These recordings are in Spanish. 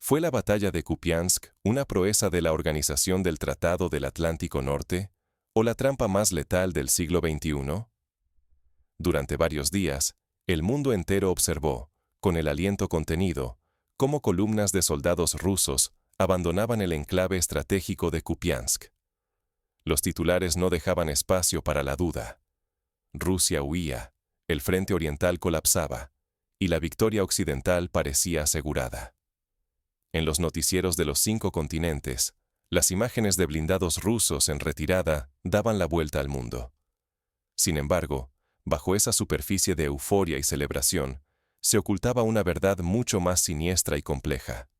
¿Fue la batalla de Kupiansk una proeza de la Organización del Tratado del Atlántico Norte o la trampa más letal del siglo XXI? Durante varios días, el mundo entero observó, con el aliento contenido, cómo columnas de soldados rusos abandonaban el enclave estratégico de Kupiansk. Los titulares no dejaban espacio para la duda. Rusia huía, el frente oriental colapsaba, y la victoria occidental parecía asegurada. En los noticieros de los 5 continentes, las imágenes de blindados rusos en retirada daban la vuelta al mundo. Sin embargo, bajo esa superficie de euforia y celebración, se ocultaba una verdad mucho más siniestra y compleja.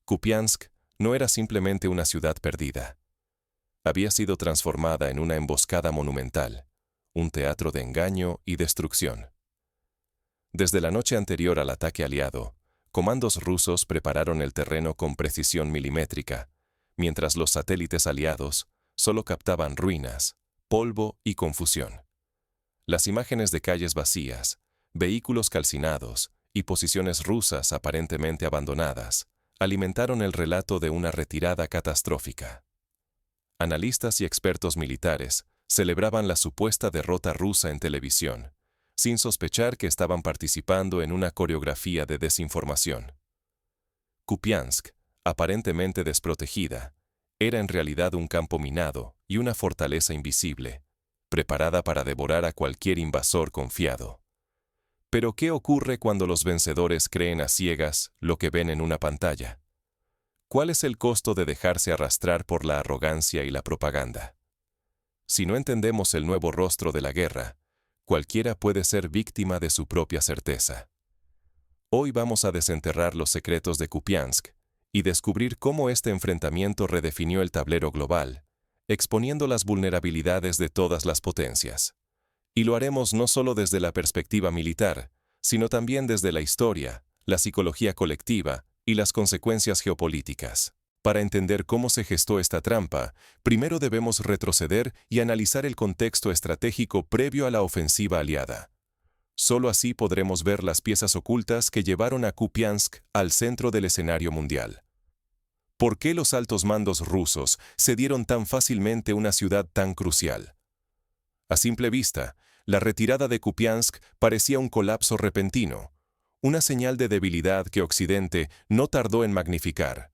Kupiansk no era simplemente una ciudad perdida. Había sido transformada en una emboscada monumental, un teatro de engaño y destrucción. Desde la noche anterior al ataque aliado, comandos rusos prepararon el terreno con precisión milimétrica, mientras los satélites aliados solo captaban ruinas, polvo y confusión. Las imágenes de calles vacías, vehículos calcinados y posiciones rusas aparentemente abandonadas alimentaron el relato de una retirada catastrófica. Analistas y expertos militares celebraban la supuesta derrota rusa en televisión, sin sospechar que estaban participando en una coreografía de desinformación. Kupiansk, aparentemente desprotegida, era en realidad un campo minado y una fortaleza invisible, preparada para devorar a cualquier invasor confiado. Pero ¿qué ocurre cuando los vencedores creen a ciegas lo que ven en una pantalla? ¿Cuál es el costo de dejarse arrastrar por la arrogancia y la propaganda? Si no entendemos el nuevo rostro de la guerra, cualquiera puede ser víctima de su propia certeza. Hoy vamos a desenterrar los secretos de Kupiansk y descubrir cómo este enfrentamiento redefinió el tablero global, exponiendo las vulnerabilidades de todas las potencias. Y lo haremos no solo desde la perspectiva militar, sino también desde la historia, la psicología colectiva y las consecuencias geopolíticas. Para entender cómo se gestó esta trampa, primero debemos retroceder y analizar el contexto estratégico previo a la ofensiva aliada. Solo así podremos ver las piezas ocultas que llevaron a Kupiansk al centro del escenario mundial. ¿Por qué los altos mandos rusos cedieron tan fácilmente una ciudad tan crucial? A simple vista, la retirada de Kupiansk parecía un colapso repentino, una señal de debilidad que Occidente no tardó en magnificar.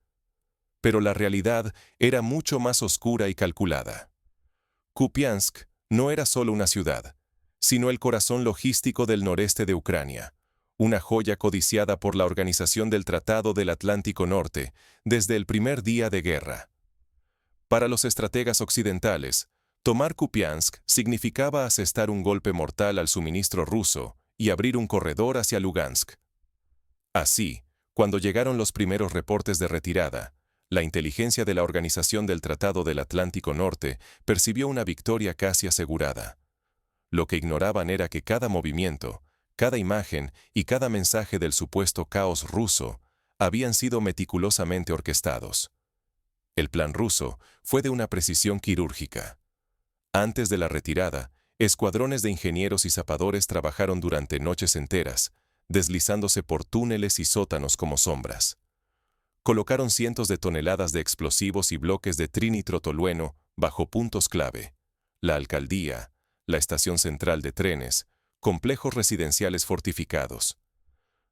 Pero la realidad era mucho más oscura y calculada. Kupiansk no era solo una ciudad, sino el corazón logístico del noreste de Ucrania, una joya codiciada por la Organización del Tratado del Atlántico Norte desde el primer día de guerra. Para los estrategas occidentales, tomar Kupiansk significaba asestar un golpe mortal al suministro ruso y abrir un corredor hacia Lugansk. Así, cuando llegaron los primeros reportes de retirada, la inteligencia de la Organización del Tratado del Atlántico Norte percibió una victoria casi asegurada. Lo que ignoraban era que cada movimiento, cada imagen y cada mensaje del supuesto caos ruso habían sido meticulosamente orquestados. El plan ruso fue de una precisión quirúrgica. Antes de la retirada, escuadrones de ingenieros y zapadores trabajaron durante noches enteras, deslizándose por túneles y sótanos como sombras. Colocaron cientos de toneladas de explosivos y bloques de trinitrotolueno bajo puntos clave: la alcaldía, la estación central de trenes, complejos residenciales fortificados.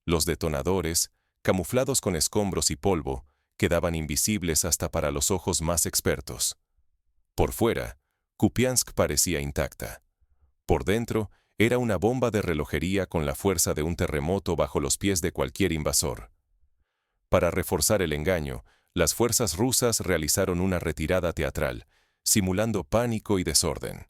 Los detonadores, camuflados con escombros y polvo, quedaban invisibles hasta para los ojos más expertos. Por fuera, Kupiansk parecía intacta. Por dentro, era una bomba de relojería con la fuerza de un terremoto bajo los pies de cualquier invasor. Para reforzar el engaño, las fuerzas rusas realizaron una retirada teatral, simulando pánico y desorden.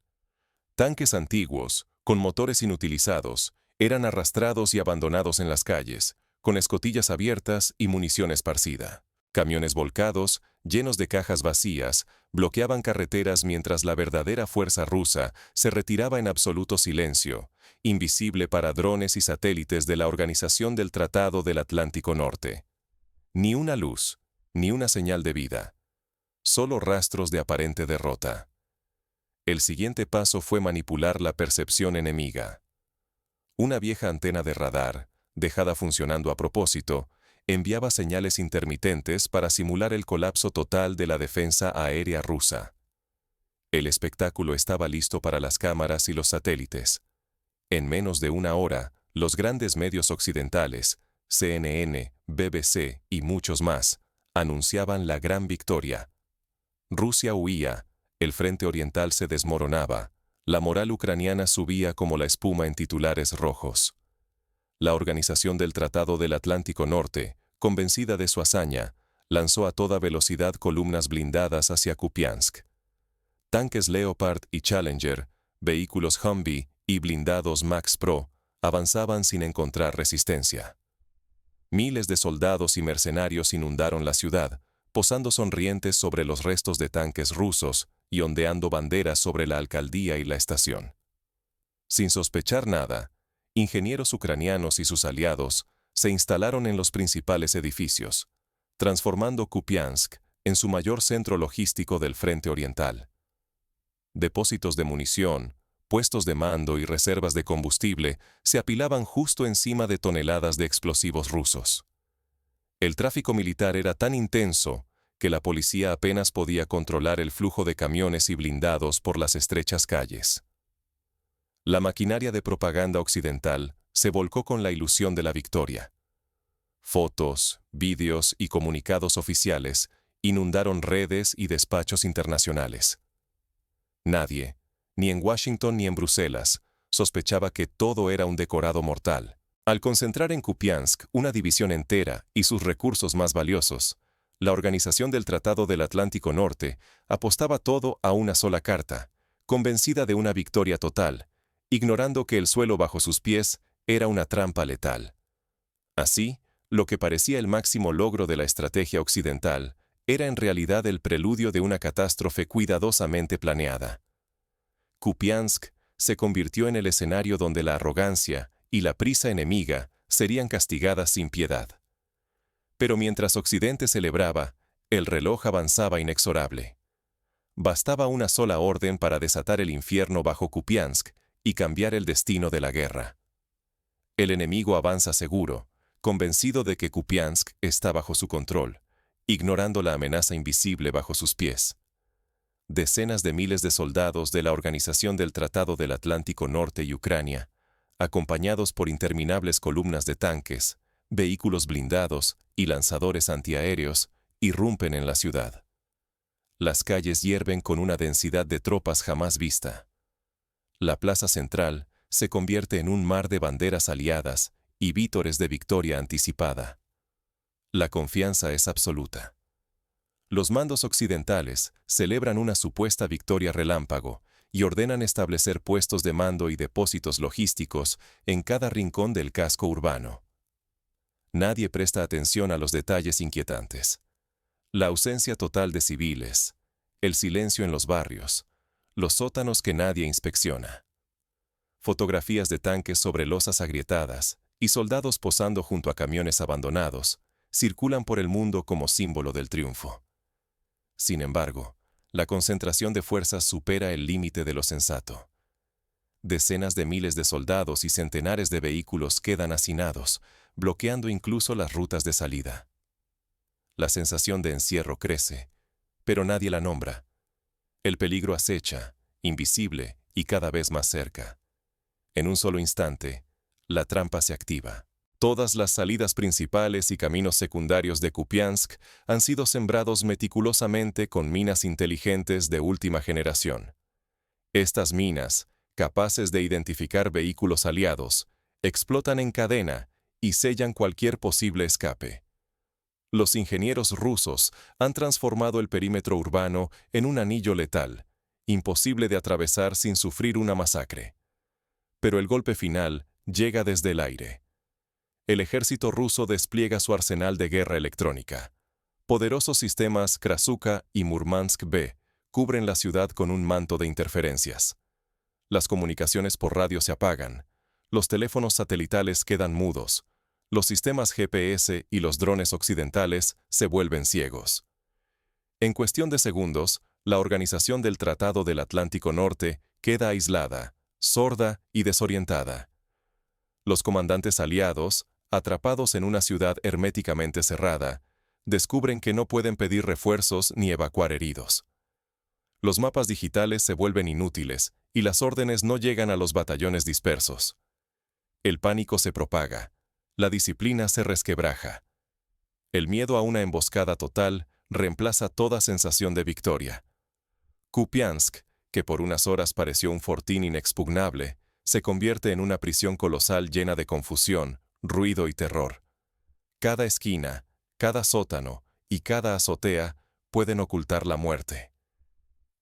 Tanques antiguos, con motores inutilizados, eran arrastrados y abandonados en las calles, con escotillas abiertas y munición esparcida. Camiones volcados, llenos de cajas vacías, bloqueaban carreteras mientras la verdadera fuerza rusa se retiraba en absoluto silencio, invisible para drones y satélites de la Organización del Tratado del Atlántico Norte. Ni una luz, ni una señal de vida. Solo rastros de aparente derrota. El siguiente paso fue manipular la percepción enemiga. Una vieja antena de radar, dejada funcionando a propósito, enviaba señales intermitentes para simular el colapso total de la defensa aérea rusa. El espectáculo estaba listo para las cámaras y los satélites. En menos de una hora, los grandes medios occidentales, CNN, BBC y muchos más, anunciaban la gran victoria. Rusia huía, el frente oriental se desmoronaba, la moral ucraniana subía como la espuma en titulares rojos. La Organización del Tratado del Atlántico Norte, convencida de su hazaña, lanzó a toda velocidad columnas blindadas hacia Kupiansk. Tanques Leopard y Challenger, vehículos Humvee y blindados Max Pro avanzaban sin encontrar resistencia. Miles de soldados y mercenarios inundaron la ciudad, posando sonrientes sobre los restos de tanques rusos y ondeando banderas sobre la alcaldía y la estación. Sin sospechar nada, ingenieros ucranianos y sus aliados se instalaron en los principales edificios, transformando Kupiansk en su mayor centro logístico del frente oriental. Depósitos de munición, puestos de mando y reservas de combustible se apilaban justo encima de toneladas de explosivos rusos. El tráfico militar era tan intenso que la policía apenas podía controlar el flujo de camiones y blindados por las estrechas calles. La maquinaria de propaganda occidental se volcó con la ilusión de la victoria. Fotos, vídeos y comunicados oficiales inundaron redes y despachos internacionales. Nadie, ni en Washington ni en Bruselas, sospechaba que todo era un decorado mortal. Al concentrar en Kupiansk una división entera y sus recursos más valiosos, la Organización del Tratado del Atlántico Norte apostaba todo a una sola carta, convencida de una victoria total, ignorando que el suelo bajo sus pies era una trampa letal. Así, lo que parecía el máximo logro de la estrategia occidental era en realidad el preludio de una catástrofe cuidadosamente planeada. Kupiansk se convirtió en el escenario donde la arrogancia y la prisa enemiga serían castigadas sin piedad. Pero mientras Occidente celebraba, el reloj avanzaba inexorable. Bastaba una sola orden para desatar el infierno bajo Kupiansk y cambiar el destino de la guerra. El enemigo avanza seguro, convencido de que Kupiansk está bajo su control, ignorando la amenaza invisible bajo sus pies. Decenas de miles de soldados de la Organización del Tratado del Atlántico Norte y Ucrania, acompañados por interminables columnas de tanques, vehículos blindados y lanzadores antiaéreos, irrumpen en la ciudad. Las calles hierven con una densidad de tropas jamás vista. La plaza central se convierte en un mar de banderas aliadas y vítores de victoria anticipada. La confianza es absoluta. Los mandos occidentales celebran una supuesta victoria relámpago y ordenan establecer puestos de mando y depósitos logísticos en cada rincón del casco urbano. Nadie presta atención a los detalles inquietantes. La ausencia total de civiles, el silencio en los barrios, los sótanos que nadie inspecciona. Fotografías de tanques sobre losas agrietadas y soldados posando junto a camiones abandonados circulan por el mundo como símbolo del triunfo. Sin embargo, la concentración de fuerzas supera el límite de lo sensato. Decenas de miles de soldados y centenares de vehículos quedan hacinados, bloqueando incluso las rutas de salida. La sensación de encierro crece, pero nadie la nombra. El peligro acecha, invisible y cada vez más cerca. En un solo instante, la trampa se activa. Todas las salidas principales y caminos secundarios de Kupiansk han sido sembrados meticulosamente con minas inteligentes de última generación. Estas minas, capaces de identificar vehículos aliados, explotan en cadena y sellan cualquier posible escape. Los ingenieros rusos han transformado el perímetro urbano en un anillo letal, imposible de atravesar sin sufrir una masacre. Pero el golpe final llega desde el aire. El ejército ruso despliega su arsenal de guerra electrónica. Poderosos sistemas Krasuka y Murmansk-B cubren la ciudad con un manto de interferencias. Las comunicaciones por radio se apagan, los teléfonos satelitales quedan mudos, los sistemas GPS y los drones occidentales se vuelven ciegos. En cuestión de segundos, la Organización del Tratado del Atlántico Norte queda aislada, sorda y desorientada. Los comandantes aliados, atrapados en una ciudad herméticamente cerrada, descubren que no pueden pedir refuerzos ni evacuar heridos. Los mapas digitales se vuelven inútiles y las órdenes no llegan a los batallones dispersos. El pánico se propaga, la disciplina se resquebraja. El miedo a una emboscada total reemplaza toda sensación de victoria. Kupiansk, que por unas horas pareció un fortín inexpugnable, se convierte en una prisión colosal llena de confusión, ruido y terror. Cada esquina, cada sótano y cada azotea pueden ocultar la muerte.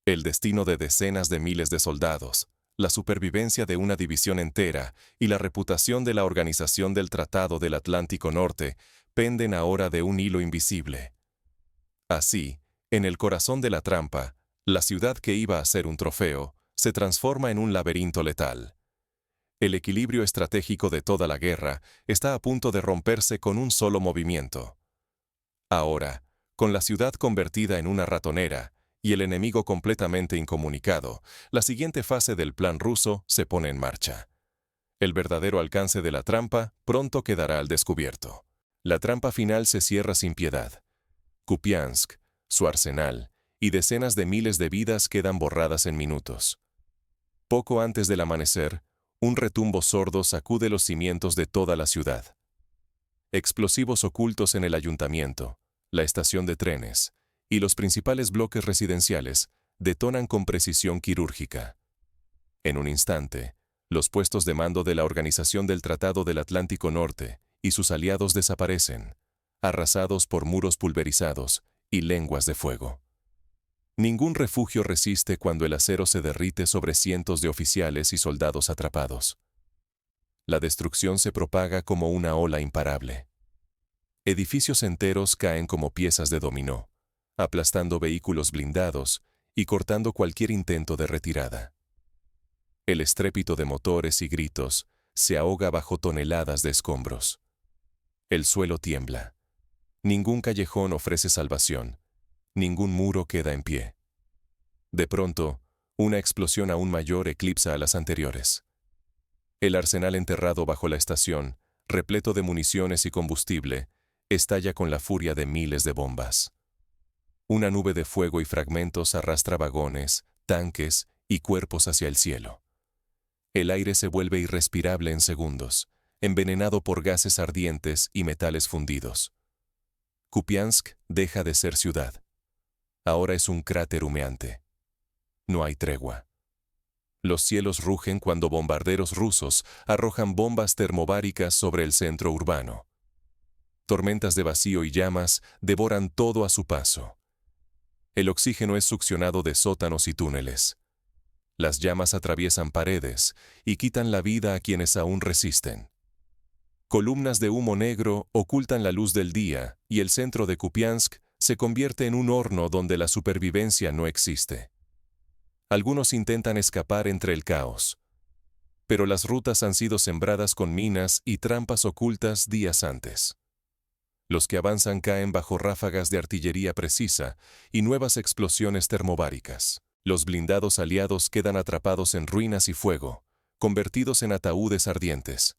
El destino de decenas de miles de soldados, la supervivencia de una división entera y la reputación de la Organización del Tratado del Atlántico Norte penden ahora de un hilo invisible. Así, en el corazón de la trampa, la ciudad que iba a ser un trofeo se transforma en un laberinto letal. El equilibrio estratégico de toda la guerra está a punto de romperse con un solo movimiento. Ahora, con la ciudad convertida en una ratonera y el enemigo completamente incomunicado, la siguiente fase del plan ruso se pone en marcha. El verdadero alcance de la trampa pronto quedará al descubierto. La trampa final se cierra sin piedad. Kupiansk, su arsenal y decenas de miles de vidas quedan borradas en minutos. Poco antes del amanecer, un retumbo sordo sacude los cimientos de toda la ciudad. Explosivos ocultos en el ayuntamiento, la estación de trenes y los principales bloques residenciales detonan con precisión quirúrgica. En un instante, los puestos de mando de la Organización del Tratado del Atlántico Norte y sus aliados desaparecen, arrasados por muros pulverizados y lenguas de fuego. Ningún refugio resiste cuando el acero se derrite sobre cientos de oficiales y soldados atrapados. La destrucción se propaga como una ola imparable. Edificios enteros caen como piezas de dominó, aplastando vehículos blindados y cortando cualquier intento de retirada. El estrépito de motores y gritos se ahoga bajo toneladas de escombros. El suelo tiembla. Ningún callejón ofrece salvación. Ningún muro queda en pie. De pronto, una explosión aún mayor eclipsa a las anteriores. El arsenal enterrado bajo la estación, repleto de municiones y combustible, estalla con la furia de miles de bombas. Una nube de fuego y fragmentos arrastra vagones, tanques y cuerpos hacia el cielo. El aire se vuelve irrespirable en segundos, envenenado por gases ardientes y metales fundidos. Kupiansk deja de ser ciudad. Ahora es un cráter humeante. No hay tregua. Los cielos rugen cuando bombarderos rusos arrojan bombas termobáricas sobre el centro urbano. Tormentas de vacío y llamas devoran todo a su paso. El oxígeno es succionado de sótanos y túneles. Las llamas atraviesan paredes y quitan la vida a quienes aún resisten. Columnas de humo negro ocultan la luz del día y el centro de Kupiansk se convierte en un horno donde la supervivencia no existe. Algunos intentan escapar entre el caos, pero las rutas han sido sembradas con minas y trampas ocultas días antes. Los que avanzan caen bajo ráfagas de artillería precisa y nuevas explosiones termobáricas. Los blindados aliados quedan atrapados en ruinas y fuego, convertidos en ataúdes ardientes.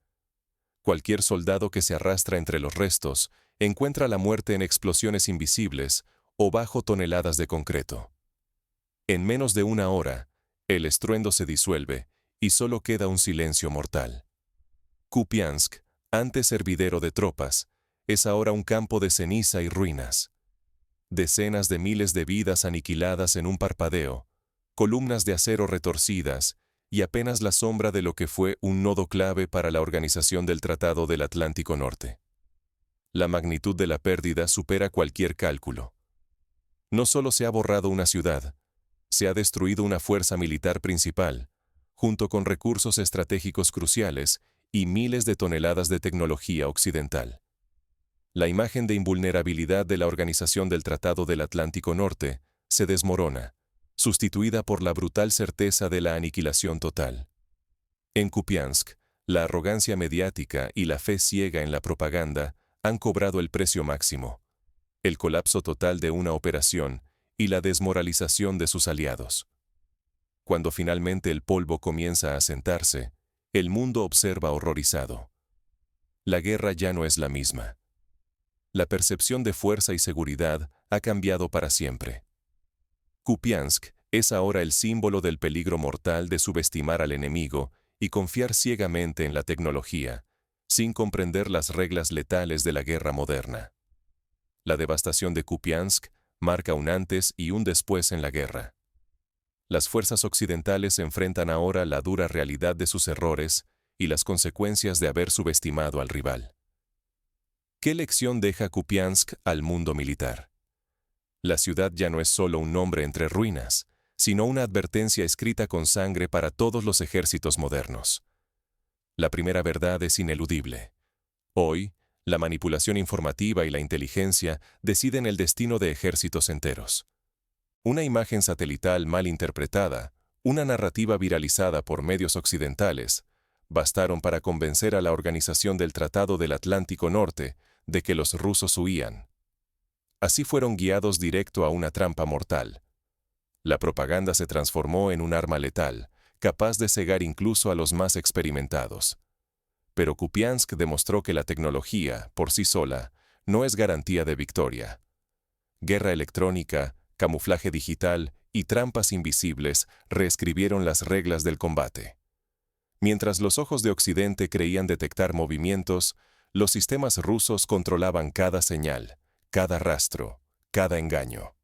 Cualquier soldado que se arrastra entre los restos encuentra la muerte en explosiones invisibles o bajo toneladas de concreto. En menos de una hora, el estruendo se disuelve y solo queda un silencio mortal. Kupiansk, antes hervidero de tropas, es ahora un campo de ceniza y ruinas. Decenas de miles de vidas aniquiladas en un parpadeo, columnas de acero retorcidas y apenas la sombra de lo que fue un nodo clave para la Organización del Tratado del Atlántico Norte. La magnitud de la pérdida supera cualquier cálculo. No solo se ha borrado una ciudad, se ha destruido una fuerza militar principal, junto con recursos estratégicos cruciales y miles de toneladas de tecnología occidental. La imagen de invulnerabilidad de la Organización del Tratado del Atlántico Norte se desmorona, sustituida por la brutal certeza de la aniquilación total. En Kupiansk, la arrogancia mediática y la fe ciega en la propaganda han cobrado el precio máximo, el colapso total de una operación y la desmoralización de sus aliados. Cuando finalmente el polvo comienza a asentarse, el mundo observa horrorizado. la guerra ya no es la misma. La percepción de fuerza y seguridad ha cambiado para siempre. Kupiansk es ahora el símbolo del peligro mortal de subestimar al enemigo y confiar ciegamente en la tecnología, sin comprender las reglas letales de la guerra moderna. La devastación de Kupiansk marca un antes y un después en la guerra. Las fuerzas occidentales enfrentan ahora la dura realidad de sus errores y las consecuencias de haber subestimado al rival. ¿Qué lección deja Kupiansk al mundo militar? La ciudad ya no es solo un nombre entre ruinas, sino una advertencia escrita con sangre para todos los ejércitos modernos. La primera verdad es ineludible. Hoy, la manipulación informativa y la inteligencia deciden el destino de ejércitos enteros. Una imagen satelital mal interpretada, una narrativa viralizada por medios occidentales, bastaron para convencer a la Organización del Tratado del Atlántico Norte de que los rusos huían. Así fueron guiados directo a una trampa mortal. La propaganda se transformó en un arma letal, capaz de cegar incluso a los más experimentados. Pero Kupiansk demostró que la tecnología, por sí sola, no es garantía de victoria. Guerra electrónica, camuflaje digital y trampas invisibles reescribieron las reglas del combate. Mientras los ojos de Occidente creían detectar movimientos, los sistemas rusos controlaban cada señal, cada rastro, cada engaño.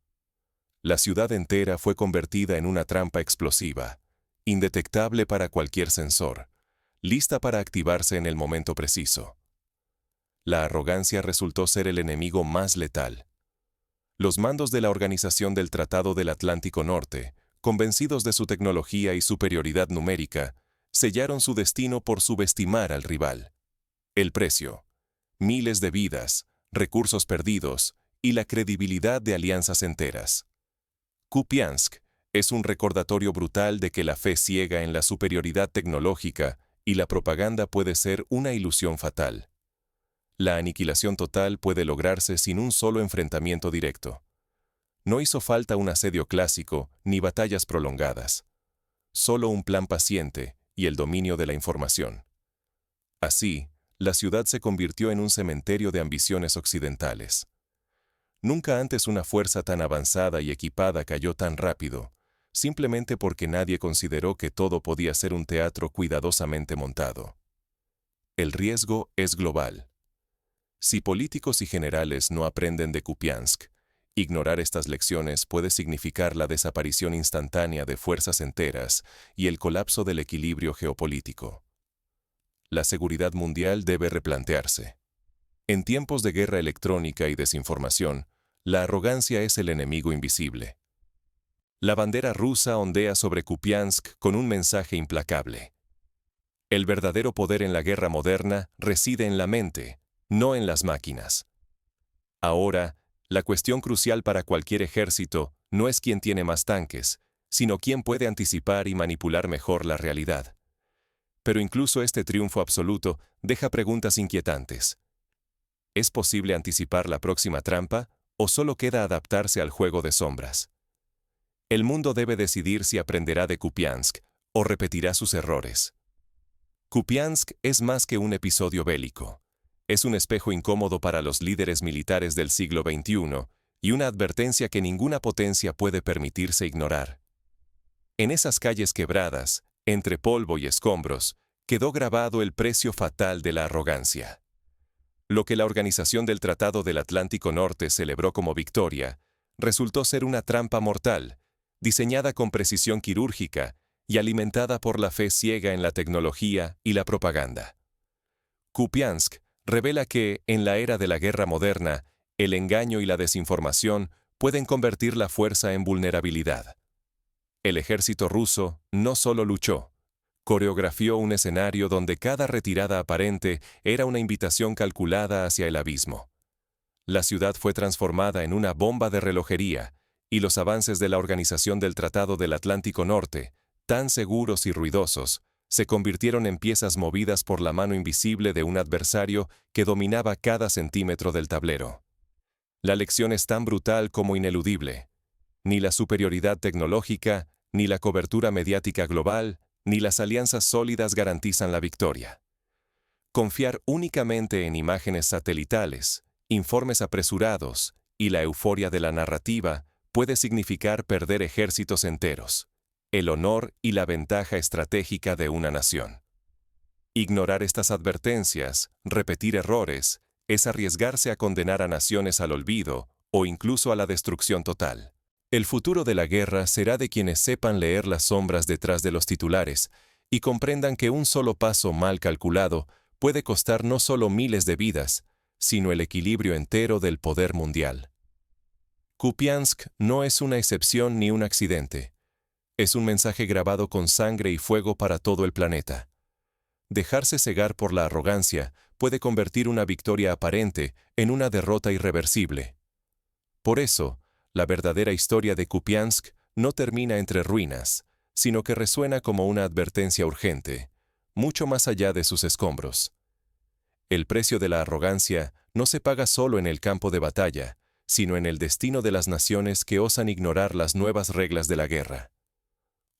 La ciudad entera fue convertida en una trampa explosiva, indetectable para cualquier sensor, lista para activarse en el momento preciso. La arrogancia resultó ser el enemigo más letal. Los mandos de la Organización del Tratado del Atlántico Norte, convencidos de su tecnología y superioridad numérica, sellaron su destino por subestimar al rival. El precio: miles de vidas, recursos perdidos y la credibilidad de alianzas enteras. Kupiansk es un recordatorio brutal de que la fe ciega en la superioridad tecnológica y la propaganda puede ser una ilusión fatal. La aniquilación total puede lograrse sin un solo enfrentamiento directo. No hizo falta un asedio clásico ni batallas prolongadas. Solo un plan paciente y el dominio de la información. Así, la ciudad se convirtió en un cementerio de ambiciones occidentales. Nunca antes una fuerza tan avanzada y equipada cayó tan rápido, simplemente porque nadie consideró que todo podía ser un teatro cuidadosamente montado. El riesgo es global. Si políticos y generales no aprenden de Kupiansk, ignorar estas lecciones puede significar la desaparición instantánea de fuerzas enteras y el colapso del equilibrio geopolítico. La seguridad mundial debe replantearse. En tiempos de guerra electrónica y desinformación, la arrogancia es el enemigo invisible. La bandera rusa ondea sobre Kupiansk con un mensaje implacable. El verdadero poder en la guerra moderna reside en la mente, no en las máquinas. Ahora, la cuestión crucial para cualquier ejército no es quién tiene más tanques, sino quién puede anticipar y manipular mejor la realidad. Pero incluso este triunfo absoluto deja preguntas inquietantes. ¿Es posible anticipar la próxima trampa o solo queda adaptarse al juego de sombras? El mundo debe decidir si aprenderá de Kupiansk o repetirá sus errores. Kupiansk es más que un episodio bélico. Es un espejo incómodo para los líderes militares del siglo XXI y una advertencia que ninguna potencia puede permitirse ignorar. En esas calles quebradas, entre polvo y escombros, quedó grabado el precio fatal de la arrogancia. Lo que la Organización del Tratado del Atlántico Norte celebró como victoria, resultó ser una trampa mortal, diseñada con precisión quirúrgica y alimentada por la fe ciega en la tecnología y la propaganda. Kupiansk revela que, en la era de la guerra moderna, el engaño y la desinformación pueden convertir la fuerza en vulnerabilidad. El ejército ruso no solo luchó, coreografió un escenario donde cada retirada aparente era una invitación calculada hacia el abismo. La ciudad fue transformada en una bomba de relojería, y los avances de la Organización del Tratado del Atlántico Norte, tan seguros y ruidosos, se convirtieron en piezas movidas por la mano invisible de un adversario que dominaba cada centímetro del tablero. La lección es tan brutal como ineludible. Ni la superioridad tecnológica, ni la cobertura mediática global, ni las alianzas sólidas garantizan la victoria. Confiar únicamente en imágenes satelitales, informes apresurados y la euforia de la narrativa puede significar perder ejércitos enteros, el honor y la ventaja estratégica de una nación. Ignorar estas advertencias, repetir errores, es arriesgarse a condenar a naciones al olvido o incluso a la destrucción total. El futuro de la guerra será de quienes sepan leer las sombras detrás de los titulares y comprendan que un solo paso mal calculado puede costar no solo miles de vidas, sino el equilibrio entero del poder mundial. Kupiansk no es una excepción ni un accidente. Es un mensaje grabado con sangre y fuego para todo el planeta. Dejarse cegar por la arrogancia puede convertir una victoria aparente en una derrota irreversible. Por eso, la verdadera historia de Kupiansk no termina entre ruinas, sino que resuena como una advertencia urgente, mucho más allá de sus escombros. El precio de la arrogancia no se paga solo en el campo de batalla, sino en el destino de las naciones que osan ignorar las nuevas reglas de la guerra.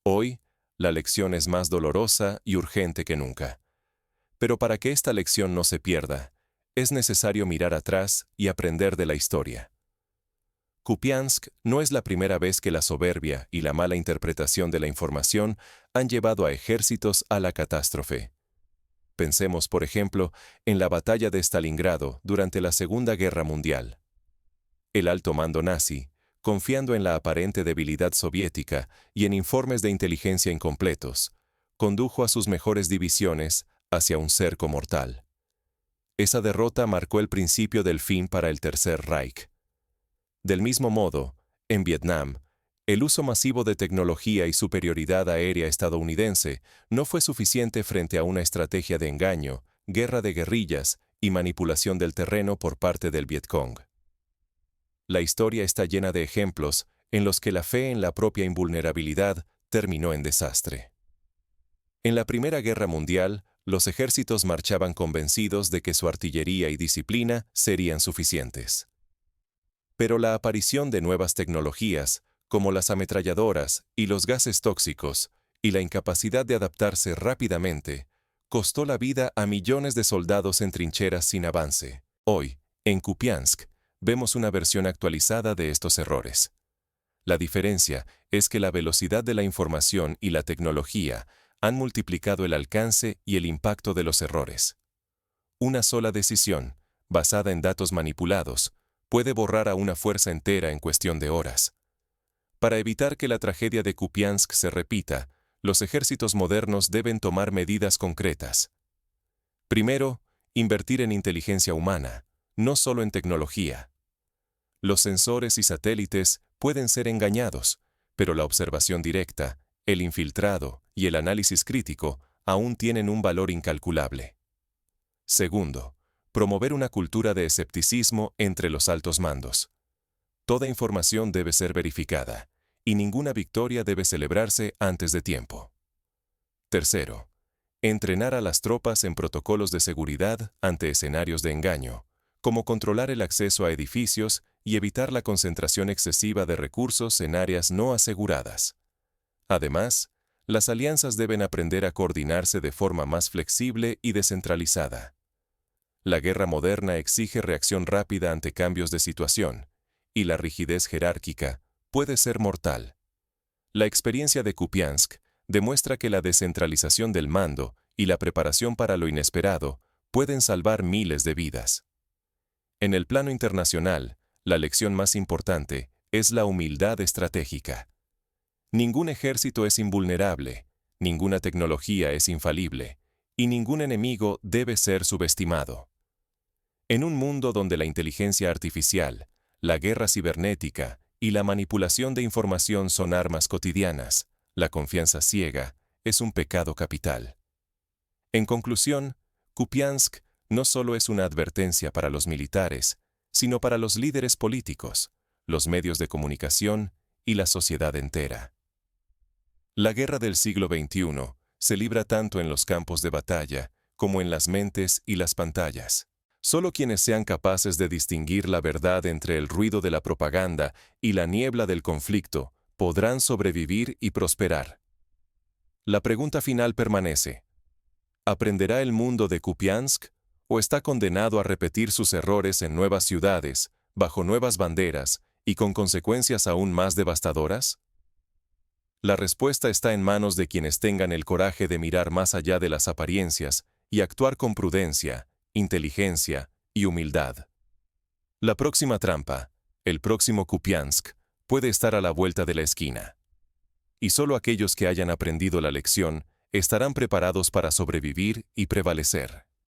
Hoy, la lección es más dolorosa y urgente que nunca. Pero para que esta lección no se pierda, es necesario mirar atrás y aprender de la historia. Kupiansk no es la primera vez que la soberbia y la mala interpretación de la información han llevado a ejércitos a la catástrofe. Pensemos, por ejemplo, en la batalla de Stalingrado durante la Segunda Guerra Mundial. El alto mando nazi, confiando en la aparente debilidad soviética y en informes de inteligencia incompletos, condujo a sus mejores divisiones hacia un cerco mortal. Esa derrota marcó el principio del fin para el Tercer Reich. Del mismo modo, en Vietnam, el uso masivo de tecnología y superioridad aérea estadounidense no fue suficiente frente a una estrategia de engaño, guerra de guerrillas y manipulación del terreno por parte del Vietcong. La historia está llena de ejemplos en los que la fe en la propia invulnerabilidad terminó en desastre. En la Primera Guerra Mundial, los ejércitos marchaban convencidos de que su artillería y disciplina serían suficientes. Pero la aparición de nuevas tecnologías, como las ametralladoras y los gases tóxicos, y la incapacidad de adaptarse rápidamente, costó la vida a millones de soldados en trincheras sin avance. Hoy, en Kupiansk, vemos una versión actualizada de estos errores. La diferencia es que la velocidad de la información y la tecnología han multiplicado el alcance y el impacto de los errores. Una sola decisión, basada en datos manipulados, puede borrar a una fuerza entera en cuestión de horas. Para evitar que la tragedia de Kupiansk se repita, los ejércitos modernos deben tomar medidas concretas. Primero, invertir en inteligencia humana, no solo en tecnología. Los sensores y satélites pueden ser engañados, pero la observación directa, el infiltrado y el análisis crítico aún tienen un valor incalculable. Segundo, promover una cultura de escepticismo entre los altos mandos. Toda información debe ser verificada, y ninguna victoria debe celebrarse antes de tiempo. Tercero, entrenar a las tropas en protocolos de seguridad ante escenarios de engaño, como controlar el acceso a edificios y evitar la concentración excesiva de recursos en áreas no aseguradas. Además, las alianzas deben aprender a coordinarse de forma más flexible y descentralizada. La guerra moderna exige reacción rápida ante cambios de situación, y la rigidez jerárquica puede ser mortal. La experiencia de Kupiansk demuestra que la descentralización del mando y la preparación para lo inesperado pueden salvar miles de vidas. En el plano internacional, la lección más importante es la humildad estratégica. Ningún ejército es invulnerable, ninguna tecnología es infalible, y ningún enemigo debe ser subestimado. En un mundo donde la inteligencia artificial, la guerra cibernética y la manipulación de información son armas cotidianas, la confianza ciega es un pecado capital. En conclusión, Kupiansk no solo es una advertencia para los militares, sino para los líderes políticos, los medios de comunicación y la sociedad entera. La guerra del siglo XXI se libra tanto en los campos de batalla como en las mentes y las pantallas. Solo quienes sean capaces de distinguir la verdad entre el ruido de la propaganda y la niebla del conflicto podrán sobrevivir y prosperar. La pregunta final permanece: ¿Aprenderá el mundo de Kupiansk o está condenado a repetir sus errores en nuevas ciudades, bajo nuevas banderas y con consecuencias aún más devastadoras? La respuesta está en manos de quienes tengan el coraje de mirar más allá de las apariencias y actuar con prudencia, inteligencia y humildad. La próxima trampa, el próximo Kupiansk, puede estar a la vuelta de la esquina. Y solo aquellos que hayan aprendido la lección estarán preparados para sobrevivir y prevalecer.